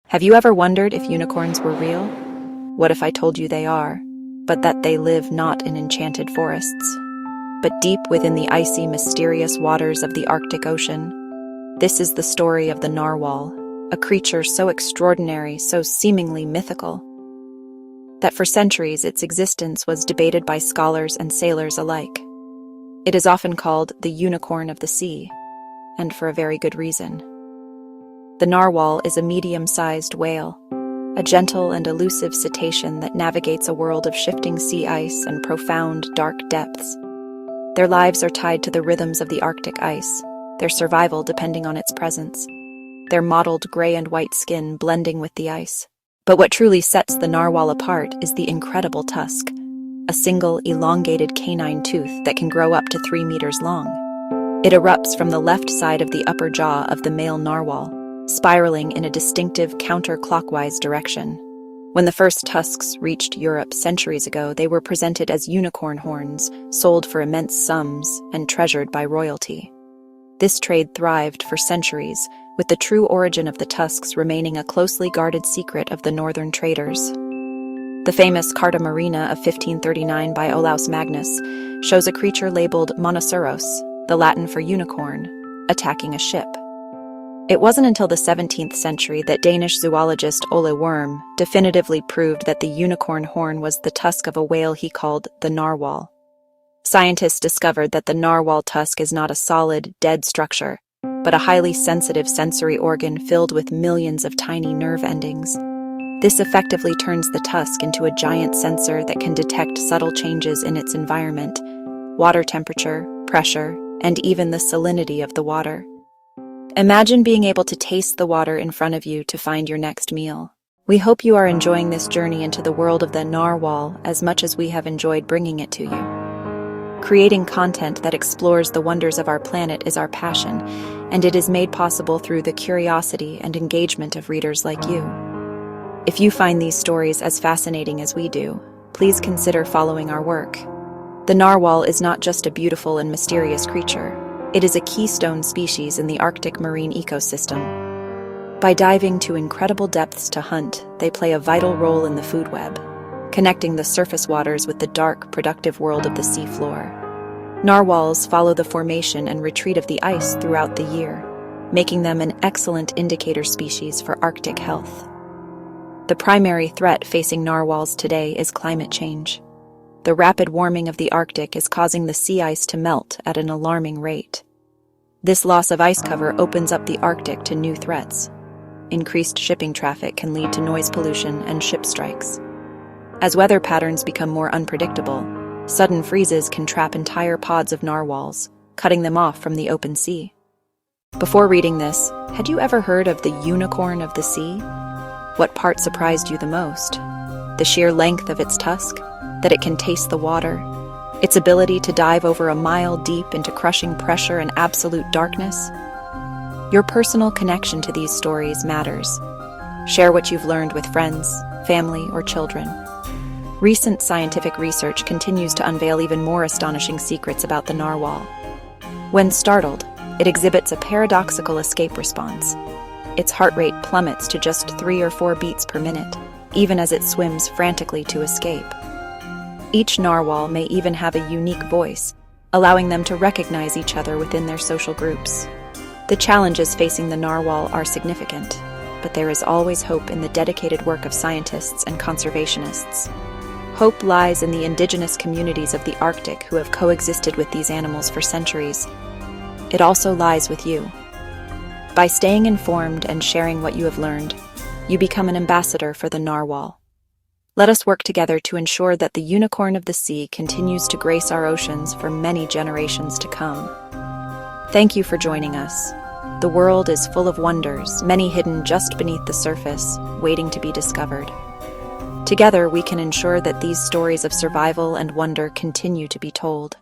Have you ever wondered if unicorns were real? What if I told you they are, but that they live not in enchanted forests, but deep within the icy, mysterious waters of the Arctic Ocean? This is the story of the narwhal, a creature so extraordinary, so seemingly mythical, that for centuries its existence was debated by scholars and sailors alike. It is often called the unicorn of the sea, and for a very good reason. The narwhal is a medium-sized whale, a gentle and elusive cetacean that navigates a world of shifting sea ice and profound, dark depths. Their lives are tied to the rhythms of the Arctic ice, their survival depending on its presence, their mottled gray and white skin blending with the ice. But what truly sets the narwhal apart is the incredible tusk, a single, elongated canine tooth that can grow up to 3 meters long. It erupts from the left side of the upper jaw of the male narwhal, spiraling in a distinctive counterclockwise direction. When the first tusks reached Europe centuries ago, they were presented as unicorn horns, sold for immense sums, and treasured by royalty. This trade thrived for centuries, with the true origin of the tusks remaining a closely guarded secret of the northern traders. The famous Carta Marina of 1539 by Olaus Magnus shows a creature labeled Monoceros, the Latin for unicorn, attacking a ship. It wasn't until the 17th century that Danish zoologist Ole Worm definitively proved that the unicorn horn was the tusk of a whale he called the narwhal. Scientists discovered that the narwhal tusk is not a solid, dead structure, but a highly sensitive sensory organ filled with millions of tiny nerve endings. This effectively turns the tusk into a giant sensor that can detect subtle changes in its environment, water temperature, pressure, and even the salinity of the water. Imagine being able to taste the water in front of you to find your next meal. We hope you are enjoying this journey into the world of the narwhal as much as we have enjoyed bringing it to you. Creating content that explores the wonders of our planet is our passion, and it is made possible through the curiosity and engagement of readers like you. If you find these stories as fascinating as we do, please consider following our work. The narwhal is not just a beautiful and mysterious creature. It is a keystone species in the Arctic marine ecosystem. By diving to incredible depths to hunt, they play a vital role in the food web, connecting the surface waters with the dark, productive world of the seafloor. Narwhals follow the formation and retreat of the ice throughout the year, making them an excellent indicator species for Arctic health. The primary threat facing narwhals today is climate change. The rapid warming of the Arctic is causing the sea ice to melt at an alarming rate. This loss of ice cover opens up the Arctic to new threats. Increased shipping traffic can lead to noise pollution and ship strikes. As weather patterns become more unpredictable, sudden freezes can trap entire pods of narwhals, cutting them off from the open sea. Before reading this, had you ever heard of the unicorn of the sea? What part surprised you the most? The sheer length of its tusk? That it can taste the water? Its ability to dive over a mile deep into crushing pressure and absolute darkness? Your personal connection to these stories matters. Share what you've learned with friends, family, or children. Recent scientific research continues to unveil even more astonishing secrets about the narwhal. When startled, it exhibits a paradoxical escape response. Its heart rate plummets to just 3 or 4 beats per minute, even as it swims frantically to escape. Each narwhal may even have a unique voice, allowing them to recognize each other within their social groups. The challenges facing the narwhal are significant, but there is always hope in the dedicated work of scientists and conservationists. Hope lies in the indigenous communities of the Arctic who have coexisted with these animals for centuries. It also lies with you. By staying informed and sharing what you have learned, you become an ambassador for the narwhal. Let us work together to ensure that the unicorn of the sea continues to grace our oceans for many generations to come. Thank you for joining us. The world is full of wonders, many hidden just beneath the surface, waiting to be discovered. Together, we can ensure that these stories of survival and wonder continue to be told.